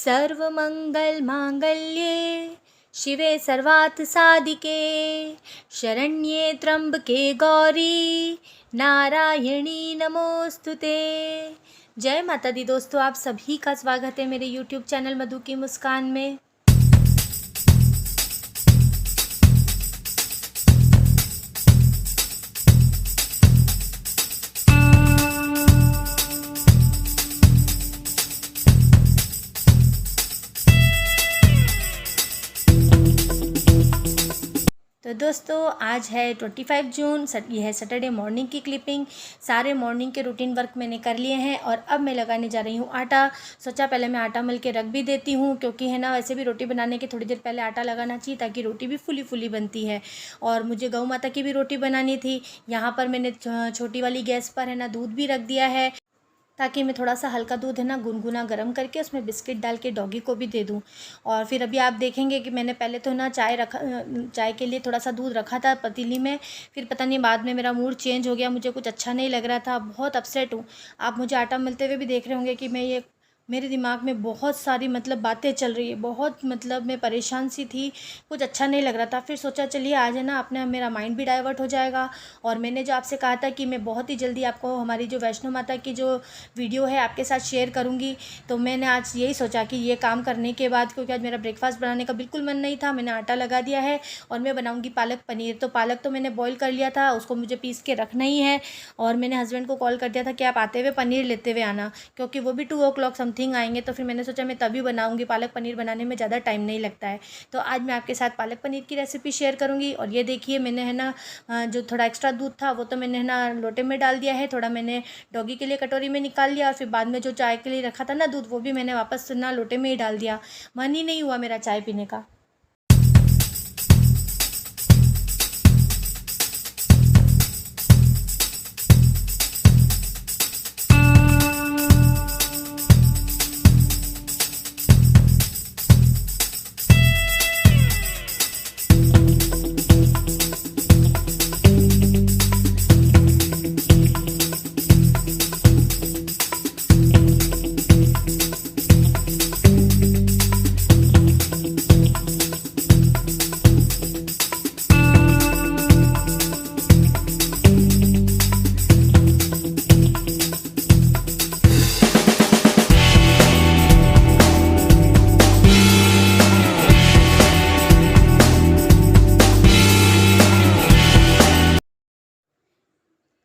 सर्वमङ्गलमाङ्गल्ये शिवे सर्वार्थसाधिके शरण्ये त्र्यंबके गौरी नारायणी नमोस्तुते। जय माता दी दोस्तों, आप सभी का स्वागत है मेरे YouTube चैनल मधु की मुस्कान में। तो दोस्तों आज है 25 जून, ये है सैटरडे मॉर्निंग की क्लिपिंग। सारे मॉर्निंग के रूटीन वर्क मैंने कर लिए हैं और अब मैं लगाने जा रही हूँ आटा। सोचा पहले मैं आटा मल के रख भी देती हूँ, क्योंकि है ना वैसे भी रोटी बनाने के थोड़ी देर पहले आटा लगाना चाहिए ताकि रोटी भी फुली फुली बनती है। और मुझे गौ माता की भी रोटी बनानी थी। यहाँ पर मैंने छोटी वाली गैस पर है ना दूध भी रख दिया है, ताकि मैं थोड़ा सा हल्का दूध है ना गुनगुना गर्म करके उसमें बिस्किट डाल के डॉगी को भी दे दूं। और फिर अभी आप देखेंगे कि मैंने पहले तो ना चाय के लिए थोड़ा सा दूध रखा था पतीली में। फिर पता नहीं बाद में मेरा मूड चेंज हो गया, मुझे कुछ अच्छा नहीं लग रहा था, बहुत अपसेट हूँ। आप मुझे आटा मलते हुए भी देख रहे होंगे कि मेरे दिमाग में बहुत सारी बातें चल रही है, बहुत मैं परेशान सी थी, कुछ अच्छा नहीं लग रहा था। फिर सोचा चलिए आज है ना अपने मेरा माइंड भी डाइवर्ट हो जाएगा। और मैंने जो आपसे कहा था कि मैं बहुत ही जल्दी आपको हमारी जो वैष्णो माता की जो वीडियो है आपके साथ शेयर करूंगी, तो मैंने आज यही सोचा कि ये काम करने के बाद, क्योंकि आज मेरा ब्रेकफास्ट बनाने का बिल्कुल मन नहीं था, मैंने आटा लगा दिया है और मैं बनाऊँगी पालक पनीर। तो पालक तो मैंने बॉईल कर लिया था, उसको मुझे पीस के रखना ही है। और मैंने हस्बैंड को कॉल कर दिया था कि आप आते हुए पनीर लेते हुए आना, क्योंकि वो भी 2 o'clock समथिंग आएंगे। तो फिर मैंने सोचा मैं तभी बनाऊंगी, पालक पनीर बनाने में ज़्यादा टाइम नहीं लगता है। तो आज मैं आपके साथ पालक पनीर की रेसिपी शेयर करूंगी। और ये देखिए मैंने है ना जो थोड़ा एक्स्ट्रा दूध था वो तो मैंने है ना लोटे में डाल दिया है, थोड़ा मैंने डॉगी के लिए कटोरी में निकाल लिया। और फिर बाद में जो चाय के लिए रखा था ना दूध, वो भी मैंने वापस ना लोटे में ही डाल दिया। मन ही नहीं हुआ मेरा चाय पीने का।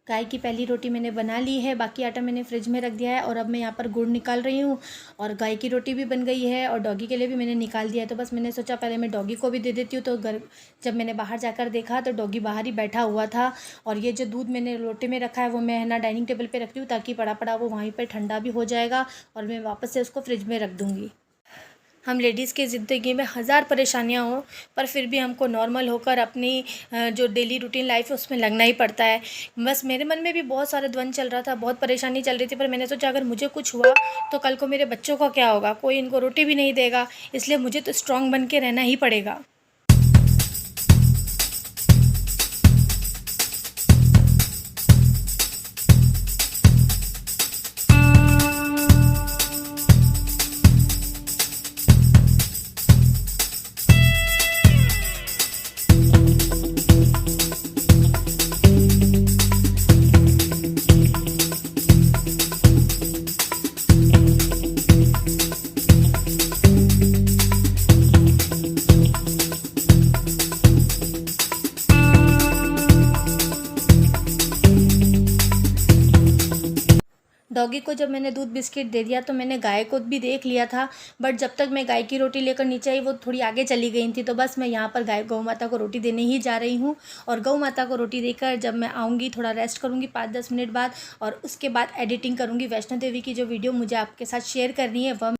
गाय की पहली रोटी मैंने बना ली है, बाकी आटा मैंने फ्रिज में रख दिया है। और अब मैं यहाँ पर गुड़ निकाल रही हूँ और गाय की रोटी भी बन गई है और डॉगी के लिए भी मैंने निकाल दिया है। तो बस मैंने सोचा पहले मैं डॉगी को भी दे देती हूँ। तो जब मैंने बाहर जाकर देखा तो डॉगी बाहर ही बैठा हुआ था। और ये जो दूध मैंने लोटे में रखा है वो मैं है ना डाइनिंग टेबल पर रख रही हूँ, ताकि पड़ा पड़ा वो वहीं पर ठंडा भी हो जाएगा और मैं वापस से उसको फ्रिज में रख दूँगी। हम लेडीज़ की ज़िंदगी में हज़ार परेशानियां हों, पर फिर भी हमको नॉर्मल होकर अपनी जो डेली रूटीन लाइफ है उसमें लगना ही पड़ता है। बस मेरे मन में भी बहुत सारा द्वंद चल रहा था, बहुत परेशानी चल रही थी। पर मैंने सोचा अगर मुझे कुछ हुआ तो कल को मेरे बच्चों का क्या होगा, कोई इनको रोटी भी नहीं देगा, इसलिए मुझे तो स्ट्रॉन्ग बन के रहना ही पड़ेगा। डॉगी को जब मैंने दूध बिस्किट दे दिया तो मैंने गाय को भी देख लिया था, बट जब तक मैं गाय की रोटी लेकर नीचे आई वो थोड़ी आगे चली गई थी। तो बस मैं यहाँ पर गौ माता को रोटी देने ही जा रही हूँ। और गौ माता को रोटी देकर जब मैं आऊँगी थोड़ा रेस्ट करूँगी 5-10 मिनट बाद, और उसके बाद एडिटिंग करूँगी वैष्णो देवी की जो वीडियो मुझे आपके साथ शेयर करनी है वह।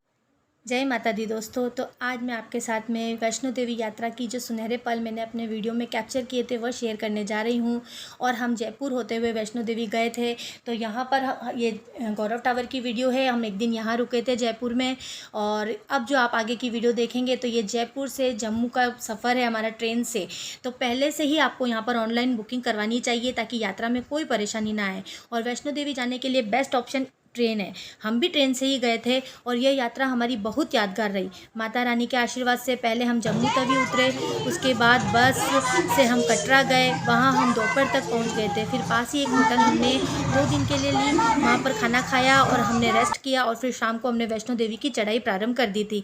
जय माता दी दोस्तों। तो आज मैं आपके साथ में वैष्णो देवी यात्रा की जो सुनहरे पल मैंने अपने वीडियो में कैप्चर किए थे वह शेयर करने जा रही हूँ। और हम जयपुर होते हुए वैष्णो देवी गए थे। तो यहाँ पर ये गौरव टावर की वीडियो है, हम एक दिन यहाँ रुके थे जयपुर में। और अब जो आप आगे की वीडियो देखेंगे तो ये जयपुर से जम्मू का सफ़र है हमारा ट्रेन से। तो पहले से ही आपको यहाँ पर ऑनलाइन बुकिंग करवानी चाहिए ताकि यात्रा में कोई परेशानी ना आए। और वैष्णो देवी जाने के लिए बेस्ट ऑप्शन ट्रेन है। हम भी ट्रेन से ही गए थे और यह यात्रा हमारी बहुत यादगार रही। माता रानी के आशीर्वाद से पहले हम जम्मू तवी उतरे, उसके बाद बस से हम कटरा गए, वहाँ हम दोपहर तक पहुँच गए थे। फिर पास ही एक होटल हमने 2 दिन के लिए ली, वहाँ पर खाना खाया और हमने रेस्ट किया और फिर शाम को हमने वैष्णो देवी की चढ़ाई प्रारंभ कर दी थी।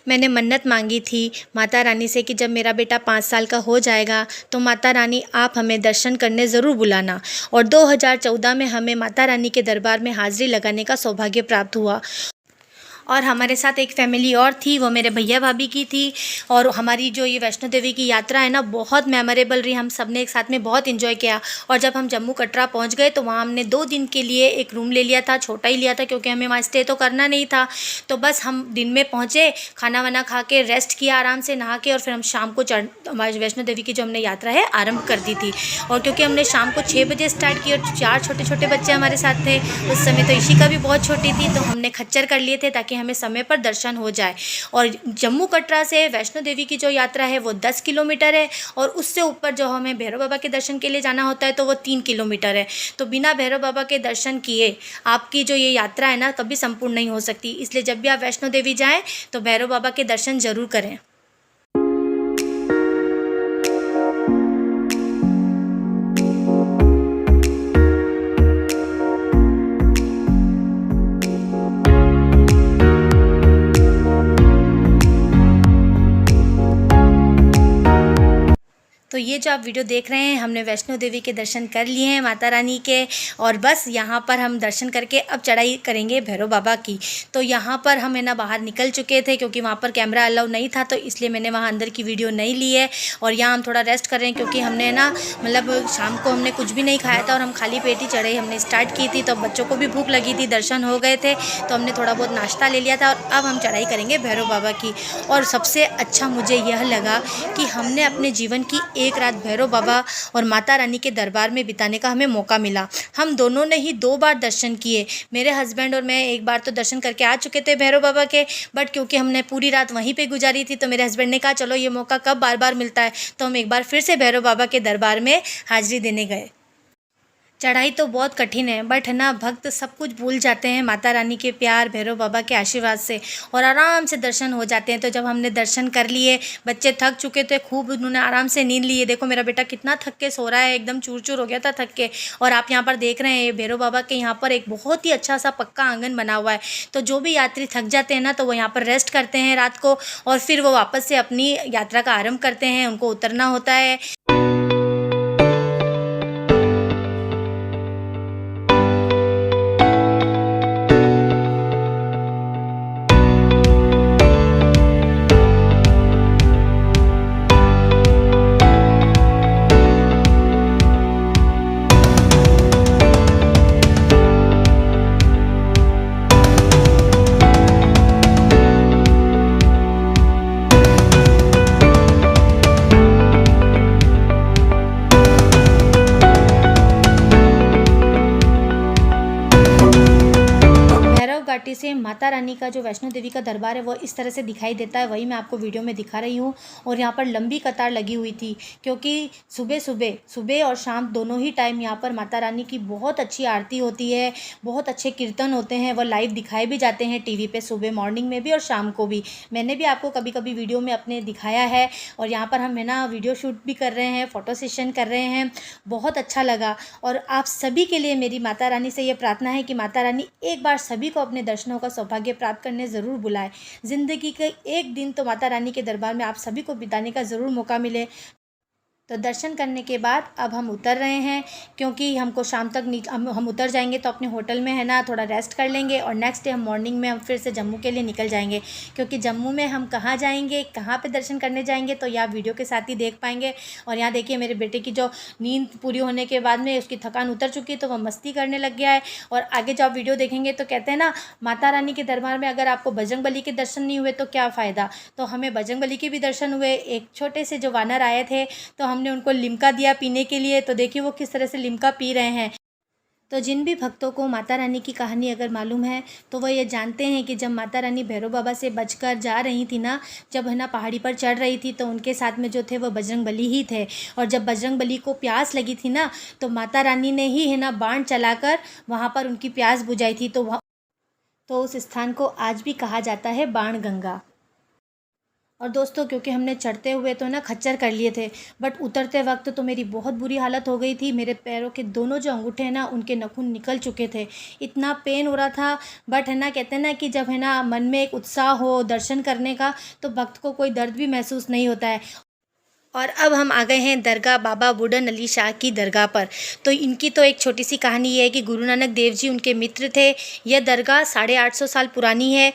मैंने मन्नत मांगी थी माता रानी से कि जब मेरा बेटा 5 साल का हो जाएगा तो माता रानी आप हमें दर्शन करने ज़रूर बुलाना। और 2014 में हमें माता रानी के दरबार में हाज़िरी लगाने का सौभाग्य प्राप्त हुआ। और हमारे साथ एक फ़ैमिली और थी, वो मेरे भैया भाभी की थी। और हमारी जो ये वैष्णो देवी की यात्रा है ना, बहुत मेमोरेबल रही। हम सब ने एक साथ में बहुत इन्जॉय किया। और जब हम जम्मू कटरा पहुंच गए तो वहाँ हमने 2 दिन के लिए एक रूम ले लिया था, छोटा ही लिया था क्योंकि हमें वहाँ स्टे तो करना नहीं था। तो बस हम दिन में पहुँचे, खाना वाना खा के रेस्ट किया आराम से नहा के, और फिर हम शाम को हमारी वैष्णो देवी की जो हमने यात्रा है आरंभ कर दी थी। और क्योंकि हमने शाम को 6 बजे स्टार्ट की और 4 छोटे छोटे बच्चे हमारे साथ थे, उस समय तो इशिका भी बहुत छोटी थी, तो हमने खच्चर कर लिए थे ताकि हमें समय पर दर्शन हो जाए। और जम्मू कटरा से वैष्णो देवी की जो यात्रा है वो 10 किलोमीटर है, और उससे ऊपर जो हमें भैरव बाबा के दर्शन के लिए जाना होता है तो वो 3 किलोमीटर है। तो बिना भैरव बाबा के दर्शन किए आपकी जो ये यात्रा है ना, कभी संपूर्ण नहीं हो सकती। इसलिए जब भी आप वैष्णो देवी जाएं तो भैरव बाबा के दर्शन ज़रूर करें। तो ये जो आप वीडियो देख रहे हैं, हमने वैष्णो देवी के दर्शन कर लिए हैं माता रानी के, और बस यहाँ पर हम दर्शन करके अब चढ़ाई करेंगे भैरव बाबा की। तो यहाँ पर हम है ना बाहर निकल चुके थे क्योंकि वहाँ पर कैमरा अलाउ नहीं था, तो इसलिए मैंने वहाँ अंदर की वीडियो नहीं ली है। और यहाँ हम थोड़ा रेस्ट कर रहे हैं क्योंकि हमने ना मतलब शाम को हमने कुछ भी नहीं खाया था और हम खाली पेट ही चढ़ाई हमने स्टार्ट की थी। तो बच्चों को भी भूख लगी थी, दर्शन हो गए थे, तो हमने थोड़ा बहुत नाश्ता ले लिया था। और अब हम चढ़ाई करेंगे भैरव बाबा की। और सबसे अच्छा मुझे यह लगा कि हमने अपने जीवन की एक रात भैरव बाबा और माता रानी के दरबार में बिताने का हमें मौका मिला। हम दोनों ने ही 2 बार दर्शन किए। मेरे हस्बैंड और मैं एक बार तो दर्शन करके आ चुके थे भैरव बाबा के, बट क्योंकि हमने पूरी रात वहीं पे गुजारी थी तो मेरे हस्बैंड ने कहा चलो ये मौका कब बार बार मिलता है, तो हम एक बार फिर से भैरव बाबा के दरबार में हाजिरी देने गए। चढ़ाई तो बहुत कठिन है, बट है ना भक्त सब कुछ भूल जाते हैं माता रानी के प्यार, भैरव बाबा के आशीर्वाद से, और आराम से दर्शन हो जाते हैं। तो जब हमने दर्शन कर लिए, बच्चे थक चुके थे खूब, उन्होंने आराम से नींद ली है। देखो मेरा बेटा कितना थक के सो रहा है, एकदम चूर चूर हो गया था थक के। और आप यहाँ पर देख रहे हैं भैरव बाबा के यहाँ पर एक बहुत ही अच्छा सा पक्का आंगन बना हुआ है। तो जो भी यात्री थक जाते हैं ना, तो वो यहाँ पर रेस्ट करते हैं रात को, और फिर वो वापस से अपनी यात्रा का आरंभ करते हैं। उनको उतरना होता है। घाटी से माता रानी का जो वैष्णो देवी का दरबार है वो इस तरह से दिखाई देता है, वही मैं आपको वीडियो में दिखा रही हूँ। और यहाँ पर लंबी कतार लगी हुई थी क्योंकि सुबह और शाम दोनों ही टाइम यहाँ पर माता रानी की बहुत अच्छी आरती होती है, बहुत अच्छे कीर्तन होते हैं, वो लाइव दिखाए भी जाते हैं टीवी पे, सुबह मॉर्निंग में भी और शाम को भी। मैंने भी आपको कभी कभी वीडियो में अपने दिखाया है। और यहाँ पर हम है ना वीडियो शूट भी कर रहे हैं, फ़ोटो सेशन कर रहे हैं, बहुत अच्छा लगा। और आप सभी के लिए मेरी माता रानी से ये प्रार्थना है कि माता रानी एक बार सभी को अपने दर्शनों का सौभाग्य प्राप्त करने ज़रूर बुलाए। ज़िंदगी के एक दिन तो माता रानी के दरबार में आप सभी को बिताने का ज़रूर मौका मिले। तो दर्शन करने के बाद अब हम उतर रहे हैं क्योंकि हमको शाम तक हम उतर जाएंगे तो अपने होटल में है ना थोड़ा रेस्ट कर लेंगे, और नेक्स्ट डे हम मॉर्निंग में हम फिर से जम्मू के लिए निकल जाएंगे। क्योंकि जम्मू में हम कहाँ जाएंगे, कहाँ पे दर्शन करने जाएंगे, तो यह वीडियो के साथ ही देख पाएंगे। और यहाँ देखिए मेरे बेटे की जो नींद पूरी होने के बाद में उसकी थकान उतर चुकी है, तो वह मस्ती करने लग गया है। और आगे जो आप वीडियो देखेंगे तो कहते हैं ना, माता रानी के दरबार में अगर आपको बजरंगबली के दर्शन नहीं हुए तो क्या फ़ायदा। तो हमें बजरंगबली के भी दर्शन हुए। एक छोटे से जो वानर आए थे तो हमने उनको लिम्का दिया पीने के लिए, तो देखिए वो किस तरह से लिम्का पी रहे हैं। तो जिन भी भक्तों को माता रानी की कहानी अगर मालूम है तो वह ये जानते हैं कि जब माता रानी भैरव बाबा से बचकर जा रही थी ना, जब है ना पहाड़ी पर चढ़ रही थी, तो उनके साथ में जो थे वह बजरंगबली ही थे। और जब बजरंगबली को प्यास लगी थी ना, तो माता रानी ने ही है ना बाण चलाकर वहाँ पर उनकी प्यास बुझाई थी। तो उस स्थान को आज भी कहा जाता है बाण गंगा। और दोस्तों, क्योंकि हमने चढ़ते हुए तो ना खच्चर कर लिए थे, बट उतरते वक्त तो मेरी बहुत बुरी हालत हो गई थी। मेरे पैरों के दोनों जो अंगूठे हैं ना, उनके नाखून निकल चुके थे, इतना पेन हो रहा था। बट है ना, कहते हैं ना कि जब है ना मन में एक उत्साह हो दर्शन करने का, तो भक्त को कोई दर्द भी महसूस नहीं होता है। और अब हम आ गए हैं दरगाह बाबा बूढ़न अली शाह की दरगाह पर। तो इनकी तो एक छोटी सी कहानी ये है कि गुरु नानक देव जी उनके मित्र थे। यह दरगाह 850 साल पुरानी है।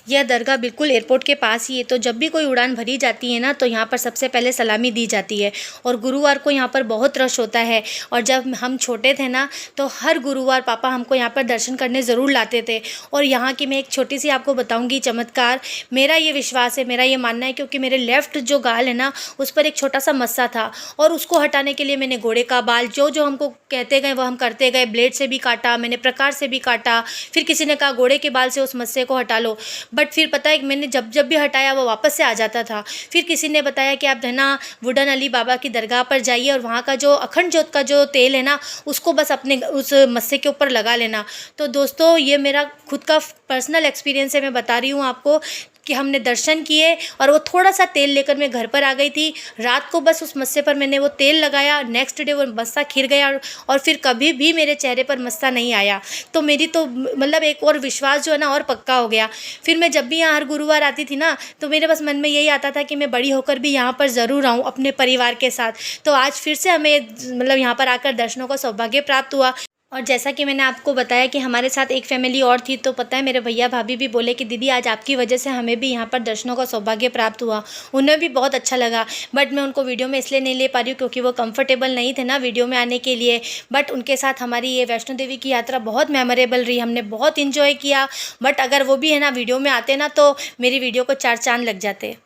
यह दरगाह बिल्कुल एयरपोर्ट के पास ही है। तो जब भी कोई उड़ान भरी जाती है ना, तो यहाँ पर सबसे पहले सलामी दी जाती है। और गुरुवार को यहाँ पर बहुत रश होता है। और जब हम छोटे थे ना, तो हर गुरुवार पापा हमको यहाँ पर दर्शन करने ज़रूर लाते थे। और यहाँ की मैं एक छोटी सी आपको बताऊँगी चमत्कार। मेरा ये विश्वास है, मेरा ये मानना है, क्योंकि मेरे लेफ़्ट जो गाल है ना, उस पर एक छोटा सा मस्सा था। और उसको हटाने के लिए मैंने घोड़े का बाल, जो जो हमको कहते गए वो हम करते गए। ब्लेड से भी काटा मैंने, प्रकार से भी काटा। फिर किसी ने कहा घोड़े के बाल से उस मस्से को हटा लो। बट फिर पता है मैंने जब जब भी हटाया वो वापस से आ जाता था। फिर किसी ने बताया कि आप है ना वुडन अली बाबा की दरगाह पर जाइए और वहाँ का जो अखंड ज्योत का जो तेल है ना, उसको बस अपने उस मस्से के ऊपर लगा लेना। तो दोस्तों, ये मेरा खुद का पर्सनल एक्सपीरियंस है, मैं बता रही हूँ आपको कि हमने दर्शन किए और वो थोड़ा सा तेल लेकर मैं घर पर आ गई थी। रात को बस उस मस्से पर मैंने वो तेल लगाया, नेक्स्ट डे वो मस्सा खिर गया और फिर कभी भी मेरे चेहरे पर मस्सा नहीं आया। तो मेरी तो मतलब एक और विश्वास जो है ना और पक्का हो गया। फिर मैं जब भी यहाँ हर गुरुवार आती थी ना, तो मेरे बस मन में यही आता था कि मैं बड़ी होकर भी यहाँ पर ज़रूर आऊँ अपने परिवार के साथ। तो आज फिर से हमें मतलब यहाँ पर आकर दर्शनों का सौभाग्य प्राप्त हुआ। और जैसा कि मैंने आपको बताया कि हमारे साथ एक फैमिली और थी, तो पता है मेरे भैया भाभी भी बोले कि दीदी आज आपकी वजह से हमें भी यहाँ पर दर्शनों का सौभाग्य प्राप्त हुआ। उन्हें भी बहुत अच्छा लगा। बट मैं उनको वीडियो में इसलिए नहीं ले पा रही हूँ क्योंकि वो कंफर्टेबल नहीं थे ना वीडियो में आने के लिए। बट उनके साथ हमारी ये वैष्णो देवी की यात्रा बहुत मेमोरेबल रही, हमने बहुत इन्जॉय किया। बट अगर वो भी है ना वीडियो में आते ना, तो मेरी वीडियो को 4 चाँद लग जाते।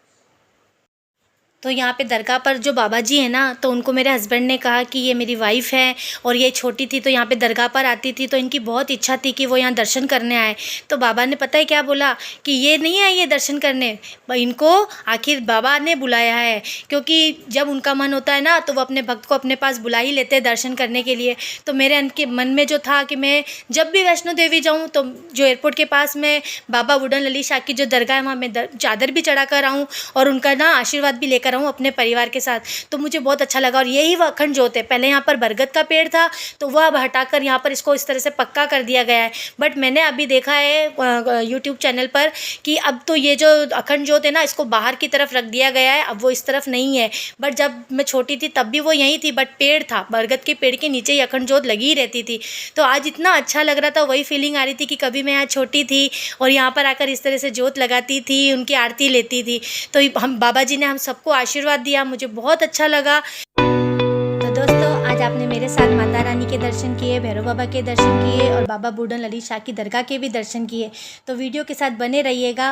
तो यहाँ पे दरगाह पर जो बाबा जी हैं ना, तो उनको मेरे हस्बैंड ने कहा कि ये मेरी वाइफ़ है और ये छोटी थी तो यहाँ पे दरगाह पर आती थी, तो इनकी बहुत इच्छा थी कि वो यहाँ दर्शन करने आए। तो बाबा ने पता है क्या बोला कि ये नहीं आई है दर्शन करने, इनको आखिर बाबा ने बुलाया है। क्योंकि जब उनका मन होता है ना, तो वो अपने भक्त को अपने पास बुला ही लेते हैं दर्शन करने के लिए। तो मेरे उनके मन में जो था कि मैं जब भी वैष्णो देवी जाऊँ, तो जो एयरपोर्ट के पास में बाबा वुडन अली शाह की जो दरगाह है, वहाँ मैं चादर भी चढ़ा कर आऊँ और उनका ना आशीर्वाद भी लेकर आऊँ अपने परिवार के साथ। तो मुझे बहुत अच्छा लगा। और यही वो अखंड ज्योत है। पहले यहाँ पर बरगद का पेड़ था, तो वह अब हटाकर यहाँ पर इसको इस तरह से पक्का कर दिया गया है। बट मैंने अभी देखा है यूट्यूब चैनल पर कि अब तो ये जो अखंड ज्योत है ना, इसको बाहर की तरफ रख दिया गया है, अब वो इस तरफ नहीं है। बट जब मैं छोटी थी तब भी वो यहीं थी, बट पेड़ था, बरगद के पेड़ के नीचे ही अखंड ज्योत लगी ही रहती थी। तो आज इतना अच्छा लग रहा था, वही फीलिंग आ रही थी कि कभी मैं यहाँ छोटी थी और यहाँ पर आकर इस तरह से ज्योत लगाती थी, उनकी आरती लेती थी। तो हम बाबा जी ने हम सबको आशीर्वाद दिया, मुझे बहुत अच्छा लगा। तो दोस्तों, आज आपने मेरे साथ माता रानी के दर्शन किए, भैरव बाबा के दर्शन किए और बाबा बूढ़न अली शाह की दरगाह के भी दर्शन किए। तो वीडियो के साथ बने रहिएगा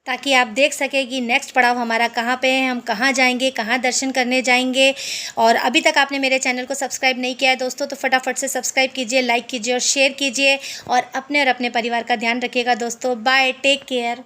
ताकि आप देख सकें कि नेक्स्ट पड़ाव हमारा कहाँ पे है, हम कहाँ जाएंगे, कहाँ दर्शन करने जाएंगे। और अभी तक आपने मेरे चैनल को सब्सक्राइब नहीं किया है दोस्तों, तो फटाफट से सब्सक्राइब कीजिए, लाइक कीजिए और शेयर कीजिए। और अपने परिवार का ध्यान रखिएगा दोस्तों। Bye, take care.